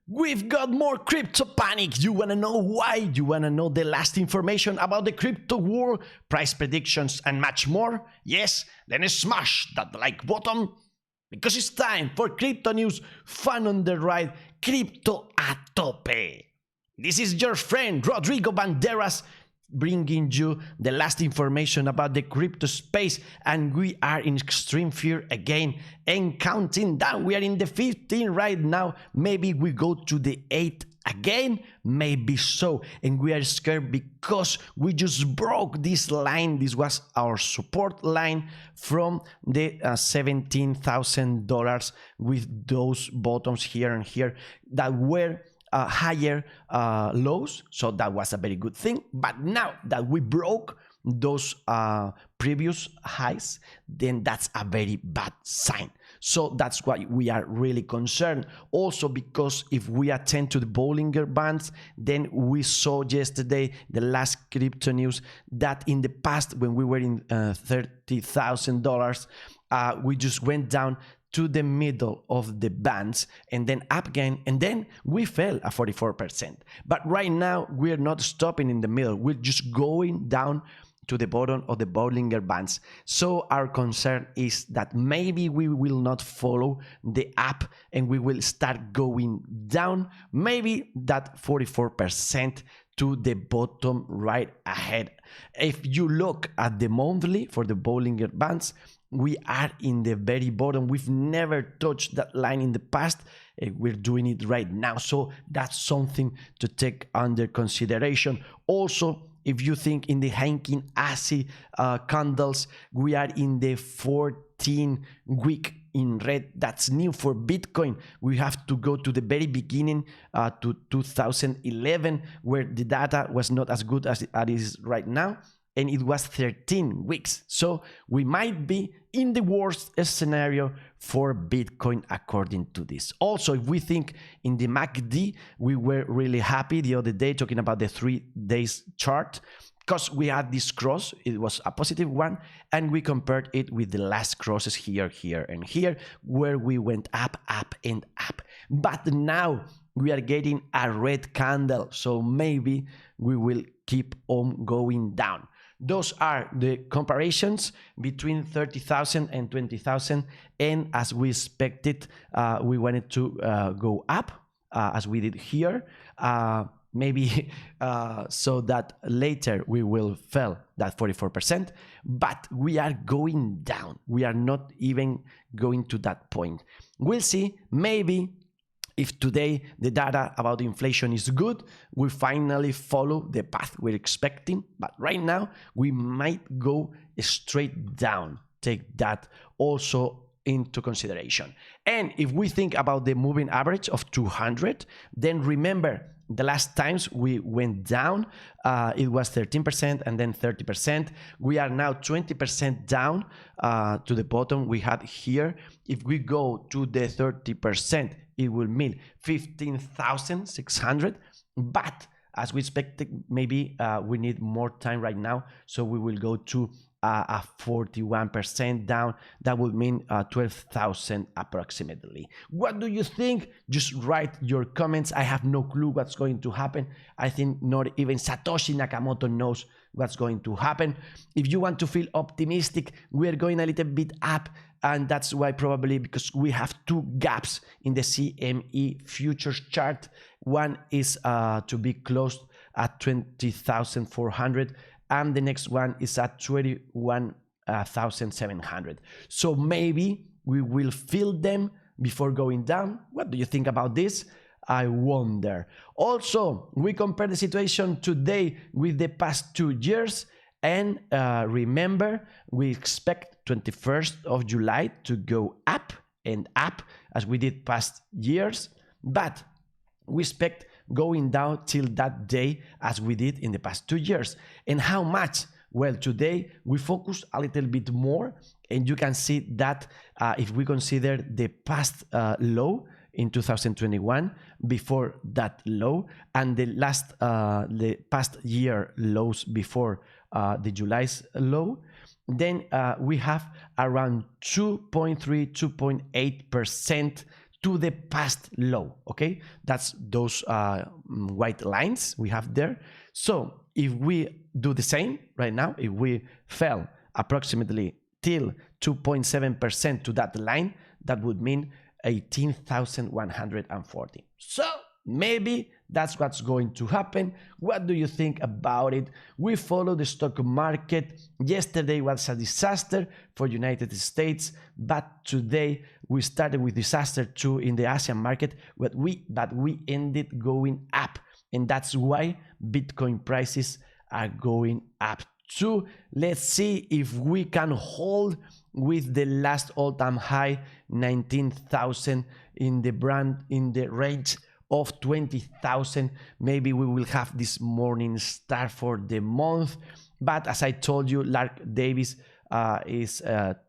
We've got more crypto panic. You wanna know why? You wanna know the last information about the crypto world, price predictions, and much more? Yes? Then smash that like button, because it's time for crypto news, fun on the ride, crypto a tope. This is your friend Rodrigo Banderas, bringing you the last information about the crypto space, and we are in extreme fear again and counting down. We are in the 15 right now. Maybe we go to the 8 again, maybe so, and we are scared because we just broke this line. This was our support line from the $17,000 with those bottoms here and here that were higher lows, so that was a very good thing. But now that we broke those previous highs, then that's a very bad sign. So that's why we are really concerned. Also because if we attend to the Bollinger Bands, then we saw yesterday, the last crypto news, that in the past when we were in $30,000, we just went down to the middle of the bands and then up again, and then we fell at 44%. But right now we're not stopping in the middle, we're just going down to the bottom of the Bollinger Bands. So our concern is that maybe we will not follow the up and we will start going down, maybe that 44% to the bottom right ahead. If you look at the monthly for the Bollinger Bands, we are in the very bottom. We've never touched that line in the past. We're doing it right now. So that's something to take under consideration. Also, if you think in the Hankin Aave candles, we are in the 14-week in red. That's new for Bitcoin. We have to go to the very beginning, to 2011, where the data was not as good as it is right now, and it was 13 weeks. So we might be in the worst scenario for Bitcoin according to this. Also, if we think in the MACD, we were really happy the other day talking about the 3 days chart, because we had this cross. It was a positive one, and we compared it with the last crosses here, here, and here, where we went up, up, and up. But now we are getting a red candle, so maybe we will keep on going down. Those are the comparisons between 30,000 and 20,000, and as we expected, we wanted to go up, as we did here, maybe so that later we will fall that 44%, but we are going down. We are not even going to that point. We'll see. Maybe if today the data about inflation is good, we finally follow the path we're expecting. But right now, we might go straight down. Take that also into consideration. And if we think about the moving average of 200, then remember, the last times we went down, it was 13% and then 30%. We are now 20% down to the bottom we had here. If we go to the 30%, it will mean 15,600. But as we expected, maybe we need more time right now. So we will go to a 41% down. That would mean 12,000 approximately. What do you think? Just write your comments. I have no clue what's going to happen. I think not even Satoshi Nakamoto knows what's going to happen. If you want to feel optimistic, we are going a little bit up, and that's why probably because we have two gaps in the CME futures chart. One is to be closed at 20,400, and the next one is at 21,700. So maybe we will fill them before going down. What do you think about this? I wonder. Also, we compare the situation today with the past 2 years, and remember, we expect 21st of July to go up and up as we did past years, but we expect going down till that day as we did in the past 2 years. And how much? Well, today we focus a little bit more, and you can see that if we consider the past low in 2021, before that low, and the past year lows before the July's low, then we have around 2.3, 2.8% to the past low. Okay, that's those white lines we have there. So if we do the same right now, if we fell approximately till 2.7% to that line, that would mean 18,140. So maybe that's what's going to happen. What do you think about it? We follow the stock market. Yesterday was a disaster for United States, but today we started with disaster too in the Asian market, but we ended going up, and that's why Bitcoin prices are going up too. Let's see if we can hold with the last all-time high, 19,000 in the range of 20,000. Maybe we will have this morning star for the month, but as I told you, Lark Davis is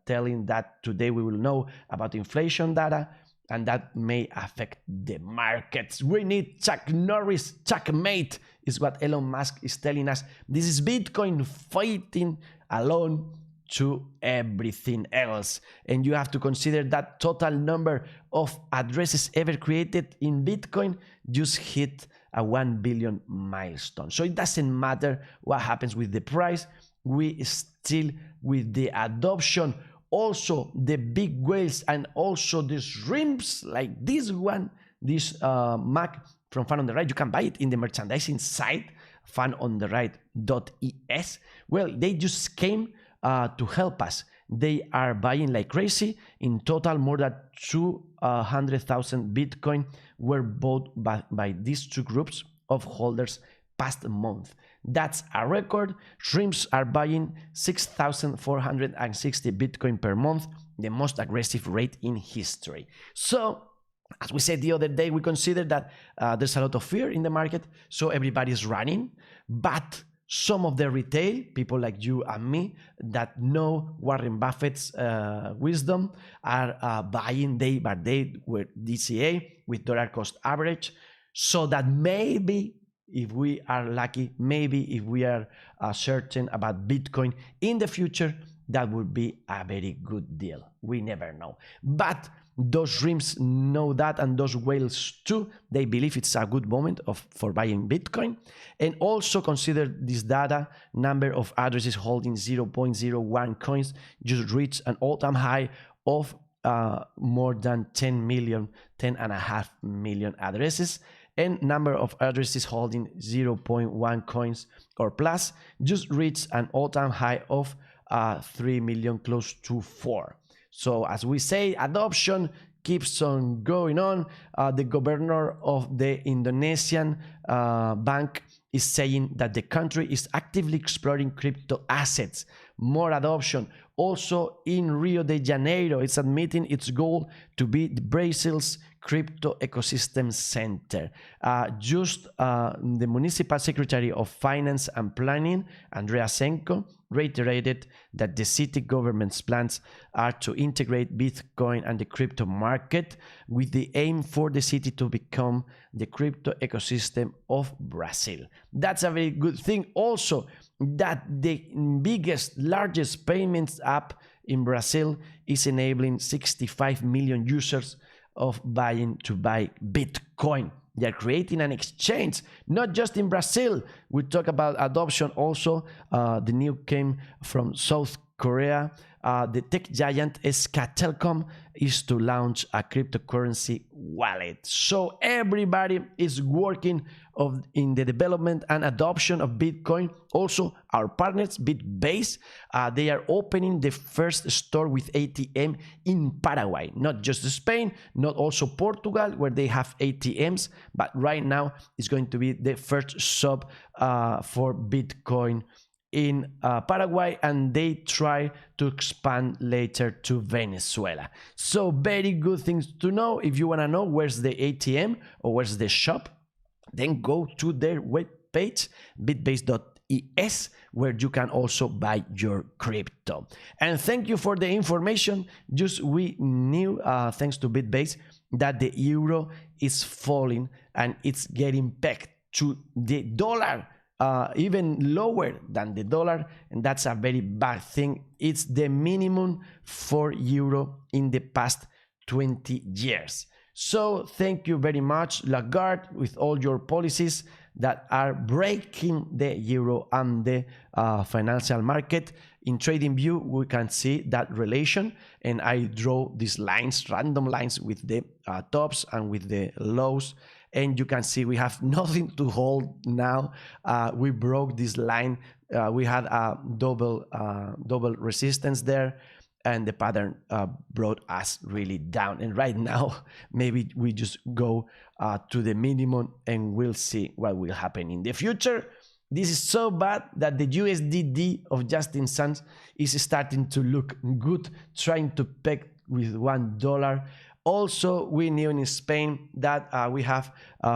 telling that today we will know about inflation data, and that may affect the markets. We need Chuck Norris, checkmate, is what Elon Musk is telling us. This is Bitcoin fighting alone to everything else. And you have to consider that total number of addresses ever created in Bitcoin just hit a 1 billion milestone. So it doesn't matter what happens with the price, we still with the adoption. Also the big whales and also the shrimps like this one, this Mac from Fan on the Right, you can buy it in the merchandising site fanontheright.es. Well, they just came to help us. They are buying like crazy. In total, more than 200,000 Bitcoin were bought by these two groups of holders past month. That's a record. Shrimps are buying 6,460 Bitcoin per month, the most aggressive rate in history. So, as we said the other day, we consider that there's a lot of fear in the market, so everybody's running, but some of the retail, people like you and me that know Warren Buffett's wisdom, are buying day by day with DCA, with dollar cost average, so that maybe if we are lucky, maybe if we are certain about Bitcoin in the future, that would be a very good deal. We never know. But those shrimps know that, and those whales too. They believe it's a good moment for buying Bitcoin. And also consider this data, number of addresses holding 0.01 coins just reached an all-time high of more than 10.5 million addresses. And number of addresses holding 0.1 coins or plus just reached an all-time high of 3 million, close to 4. So as we say, adoption keeps on going on. The governor of the Indonesian bank is saying that the country is actively exploring crypto assets. More adoption. Also in Rio de Janeiro, it's admitting its goal to be Brazil's crypto ecosystem center. The Municipal Secretary of Finance and Planning, Andrea Senko, reiterated that the city government's plans are to integrate Bitcoin and the crypto market with the aim for the city to become the crypto ecosystem of Brazil. That's a very good thing. Also, that the biggest, largest payments app in Brazil is enabling 65 million users of buy Bitcoin. They're creating an exchange, not just in Brazil. We talk about adoption also. The news came from South Korea. The tech giant SK Telecom is to launch a cryptocurrency wallet. So everybody is working in the development and adoption of Bitcoin. Also, our partners, Bitbase, they are opening the first store with ATM in Paraguay. Not just Spain, not also Portugal, where they have ATMs, but right now it's going to be the first shop for Bitcoin in Paraguay, and they try to expand later to Venezuela. So very good things to know. If you want to know where's the ATM or where's the shop, then go to their webpage, bitbase.es, where you can also buy your crypto. And thank you for the information. Just we knew, thanks to Bitbase, that the euro is falling and it's getting back to the dollar, even lower than the dollar, and that's a very bad thing. It's the minimum for euro in the past 20 years. So thank you very much, Lagarde, with all your policies that are breaking the euro and the financial market. In TradingView, we can see that relation, and I draw these lines, random lines with the tops and with the lows, and you can see we have nothing to hold now. We broke this line. We had a double resistance there, and the pattern brought us really down. And right now, maybe we just go to the minimum and we'll see what will happen in the future. This is so bad that the USDD of Justin Sands is starting to look good, trying to peg with $1. Also, we knew in Spain that we have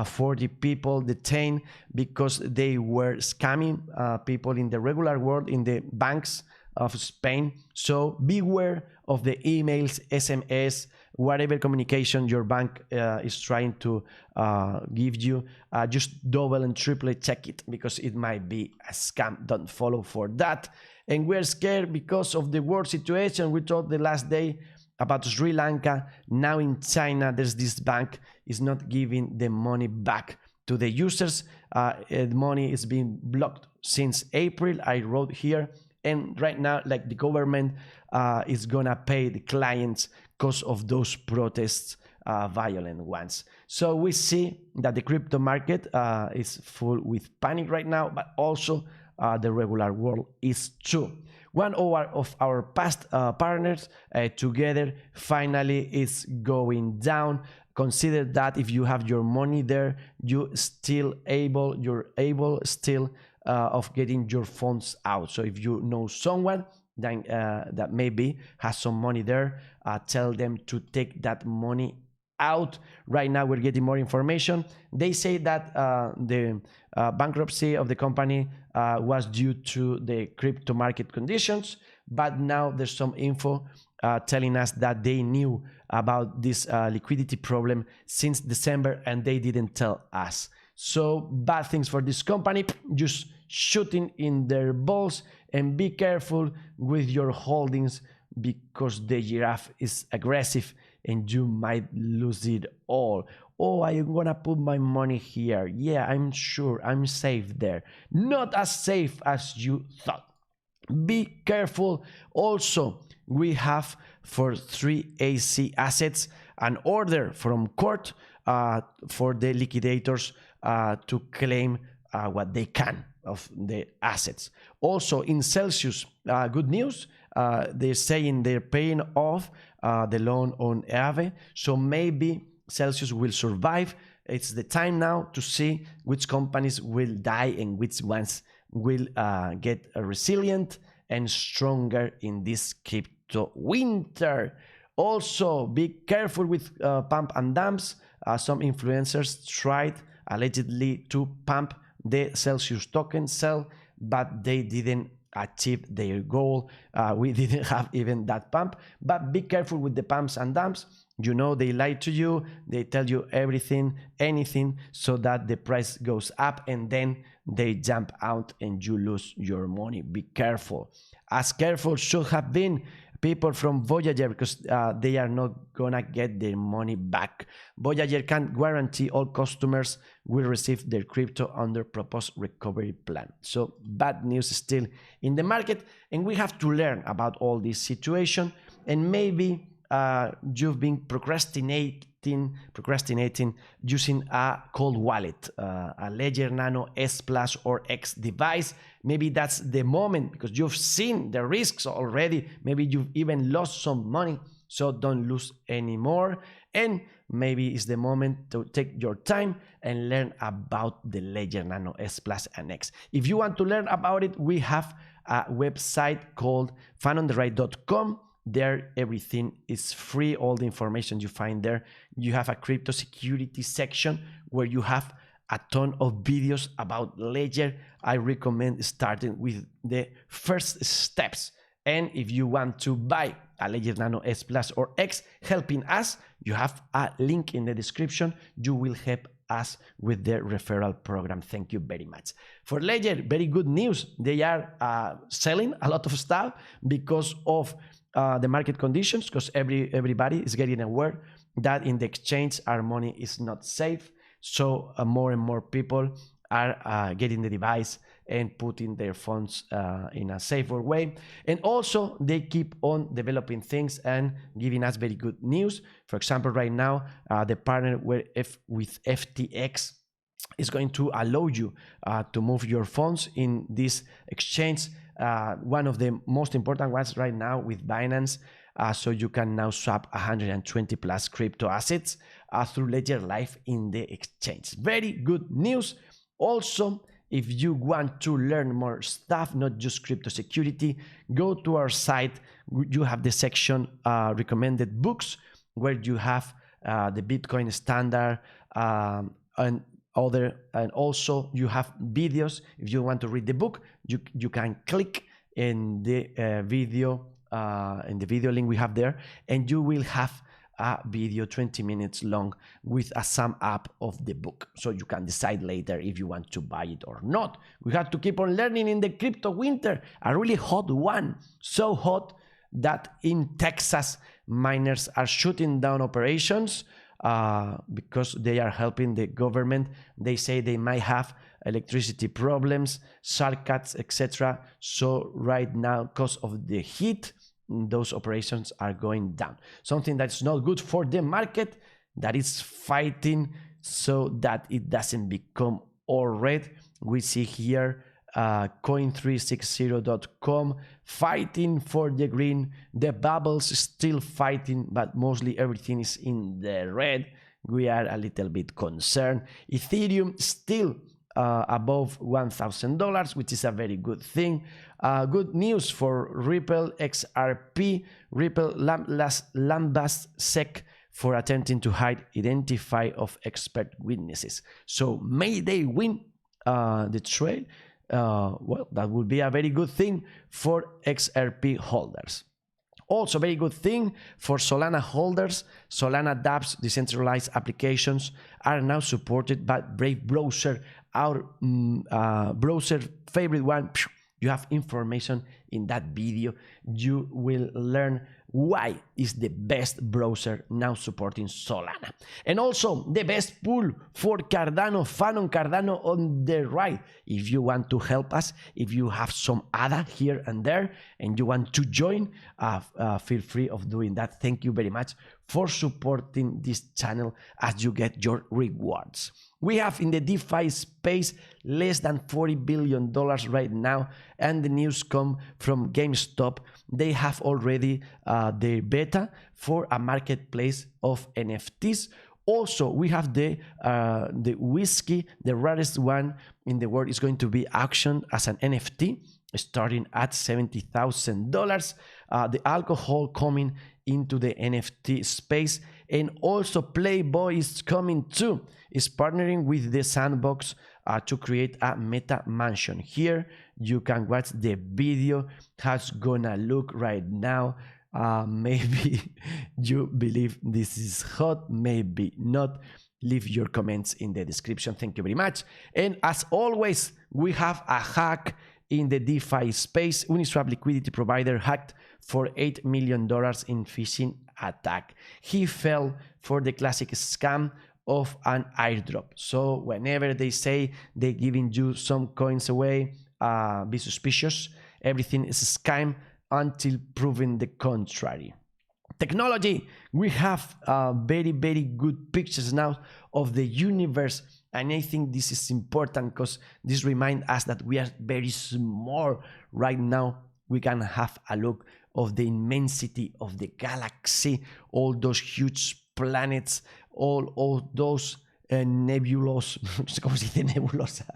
40 people detained because they were scamming people in the regular world, in the banks of Spain. So beware of the emails, SMS, whatever communication your bank is trying to give you. Just double and triple check it, because it might be a scam. Don't follow for that. And we're scared because of the world situation. We talked the last day about Sri Lanka. Now in China, there's this bank is not giving the money back to the users. The money is being blocked since April. I wrote here. And right now, like, the government is gonna pay the clients because of those protests, violent ones. So we see that the crypto market is full with panic right now, but also the regular world is too. One of our past partners together finally is going down. Consider that if you have your money there, you're able still of getting your funds out. So if you know someone then that maybe has some money there, tell them to take that money out. Right now we're getting more information. They say that the bankruptcy of the company was due to the crypto market conditions, but now there's some info telling us that they knew about this liquidity problem since December and they didn't tell us. So bad things for this company, just shooting in their balls, and be careful with your holdings because the giraffe is aggressive and you might lose it all. Oh, I'm gonna put my money here. Yeah, I'm sure I'm safe there. Not as safe as you thought. Be careful. Also, we have for 3AC assets an order from court for the liquidators to claim what they can of the assets. Also in Celsius, good news, they're saying they're paying off the loan on Aave, so maybe Celsius will survive. It's the time now to see which companies will die and which ones will get resilient and stronger in this crypto winter. Also, be careful with pump and dumps. Some influencers tried allegedly to pump the Celsius token sell, but they didn't achieve their goal. We didn't have even that pump, but be careful with the pumps and dumps. You know, they lie to you, they tell you everything, anything, so that the price goes up and then they jump out and you lose your money. Be careful. As careful should have been people from Voyager, because they are not gonna get their money back. Voyager can't guarantee all customers will receive their crypto under proposed recovery plan. So bad news still in the market, and we have to learn about all this situation. And maybe you've been procrastinating using a cold wallet, a Ledger Nano S Plus or X device. Maybe that's the moment, because you've seen the risks already. Maybe you've even lost some money, so don't lose anymore. And maybe it's the moment to take your time and learn about the Ledger Nano S Plus and X. If you want to learn about it, we have a website called fanontheright.com. There, everything is free. All the information you find there. You have a crypto security section where you have a ton of videos about Ledger. I recommend starting with the first steps. And if you want to buy a Ledger Nano S Plus or X, helping us, you have a link in the description. You will help us with the referral program. Thank you very much. For Ledger, very good news. They are selling a lot of stuff because of the market conditions, because everybody is getting aware that in the exchange our money is not safe. So more and more people are getting the device and putting their funds in a safer way. And also they keep on developing things and giving us very good news. For example, right now, the partner with FTX is going to allow you to move your funds in this exchange. One of the most important ones right now with Binance. So you can now swap 120 plus crypto assets through Ledger Live in the exchange. Very good news. Also, if you want to learn more stuff, not just crypto security, go to our site. You have the section recommended books, where you have the Bitcoin standard and also you have videos. If you want to read the book, you can click in the video link we have there, and you will have a video 20 minutes long with a sum up of the book, so you can decide later if you want to buy it or not. We have to keep on learning in the crypto winter, a really hot one, so hot that in Texas miners are shutting down operations because they are helping the government. They say they might have electricity problems, shortcuts, etc. So right now, because of the heat, those operations are going down. Something that's not good for the market, that is fighting so that it doesn't become all red. We see here coin360.com fighting for the green. The bubbles still fighting, but mostly everything is in the red. We are a little bit concerned. Ethereum still above $1,000, which is a very good thing. Good news for Ripple XRP. Ripple lambast SEC for attempting to hide identify of expert witnesses. So may they win the trade. Well, that would be a very good thing for XRP holders. Also, very good thing for Solana holders. Solana dApps, decentralized applications, are now supported by Brave Browser, our browser favorite one. You have information in that video. You will learn why is the best browser now supporting Solana. And also the best pool for Cardano, Fanon Cardano on the right. If you want to help us, if you have some ADA here and there and you want to join, feel free of doing that. Thank you very much for supporting this channel as you get your rewards. We have in the DeFi space less than $40 billion right now, and the news come from GameStop. They have already their beta for a marketplace of NFTs. Also, we have the whiskey, the rarest one in the world, is going to be auctioned as an NFT, starting at $70,000. The alcohol coming into the NFT space, and also Playboy is coming too. Is partnering with the Sandbox to create a meta mansion. Here you can watch the video, how it's gonna look right now. Maybe you believe this is hot, maybe not. Leave your comments in the description. Thank you very much. And as always, we have a hack in the DeFi space. Uniswap liquidity provider hacked for $8 million in phishing attack. He fell for the classic scam of an airdrop. So whenever they say they're giving you some coins away, be suspicious. Everything is a scam until proven the contrary. Technology, we have very good pictures now of the universe, and I think this is important because this reminds us that we are very small right now. We can have a look of the immensity of the galaxy, all those huge planets, all those nebulos. ¿Cómo se dice nebulosa?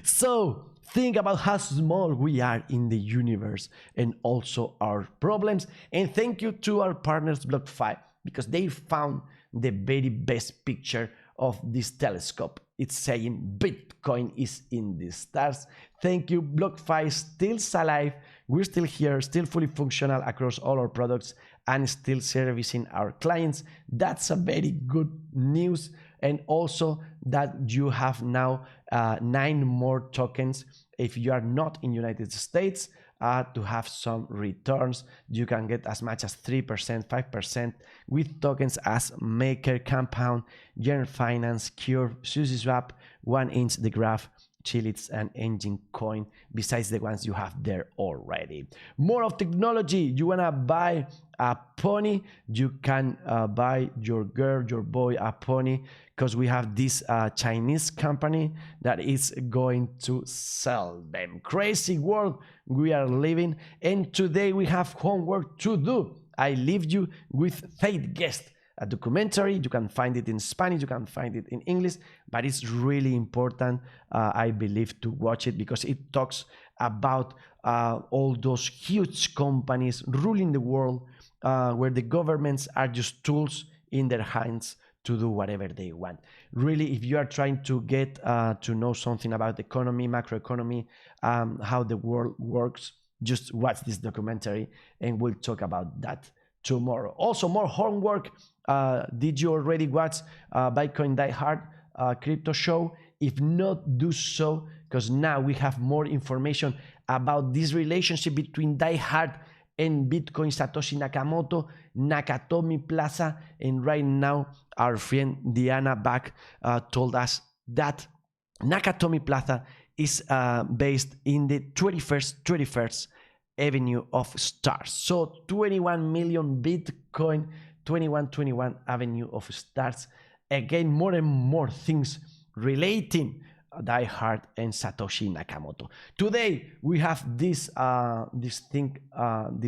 So think about how small we are in the universe and also our problems. And thank you to our partners BlockFi, because they found the very best picture of this telescope. It's saying Bitcoin is in the stars. Thank you. BlockFi still alive. We're still here, still fully functional across all our products and still servicing our clients. That's a very good news. And also that you have now 9 more tokens. If you are not in United States, to have some returns. You can get as much as 3%, 5% with tokens as Maker, Compound, Yearn Finance, Curve, SushiSwap, 1inch, The Graph, Chilits, and Engine Coin, besides the ones you have there already. More of technology. You wanna buy a pony? You can buy your girl, your boy a pony, because we have this Chinese company that is going to sell them. Crazy world we are living, and today we have homework to do. I leave you with Fate Guest, a documentary. You can find it in Spanish, you can find it in English, but it's really important, I believe, to watch it, because it talks about all those huge companies ruling the world, where the governments are just tools in their hands to do whatever they want. Really, if you are trying to get to know something about the economy, macroeconomy, how the world works, just watch this documentary, and we'll talk about that tomorrow. Also, more homework. Did you already watch Bitcoin Die Hard crypto show? If not, do so, because now we have more information about this relationship between Die Hard and Bitcoin, Satoshi Nakamoto, Nakatomi Plaza, and right now our friend Diana Back told us that Nakatomi Plaza is based in the 21st Avenue of Stars. So 21 million Bitcoin, 21 Avenue of Stars. Again, more and more things relating Die Hard and Satoshi Nakamoto. Today we have this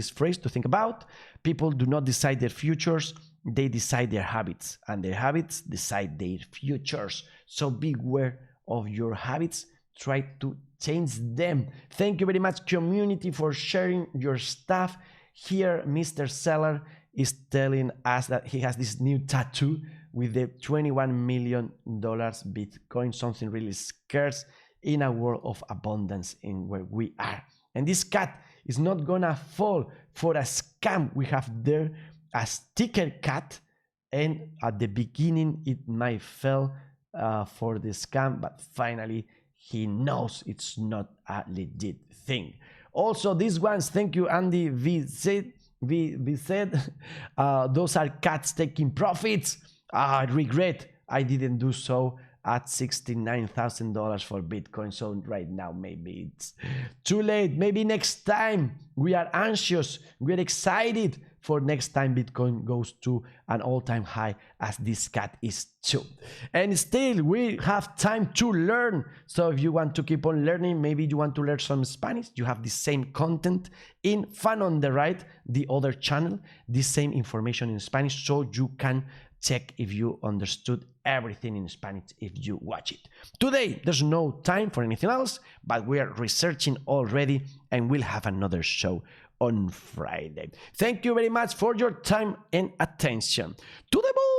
phrase to think about. People do not decide their futures, they decide their habits, and their habits decide their futures. So beware of your habits, try to change them. Thank you very much, community, for sharing your stuff. Here Mr. Seller is telling us that he has this new tattoo with the $21 million Bitcoin, something really scarce in a world of abundance in where we are. And this cat is not gonna fall for a scam. We have there a sticker cat, and at the beginning it might fall for the scam, but finally he knows it's not a legit thing. Also, these ones, thank you, Andy V said, those are cats taking profits. I regret I didn't do so at $69,000 for Bitcoin. So right now, maybe it's too late. Maybe next time. We are anxious. We are excited for next time Bitcoin goes to an all-time high, as this cat is too. And still, we have time to learn. So if you want to keep on learning, maybe you want to learn some Spanish, you have the same content in Fan on the Right, the other channel, the same information in Spanish, so you can check if you understood everything in Spanish if you watch it. Today, there's no time for anything else, but we are researching already, and we'll have another show on Friday. Thank you very much for your time and attention. To the moon!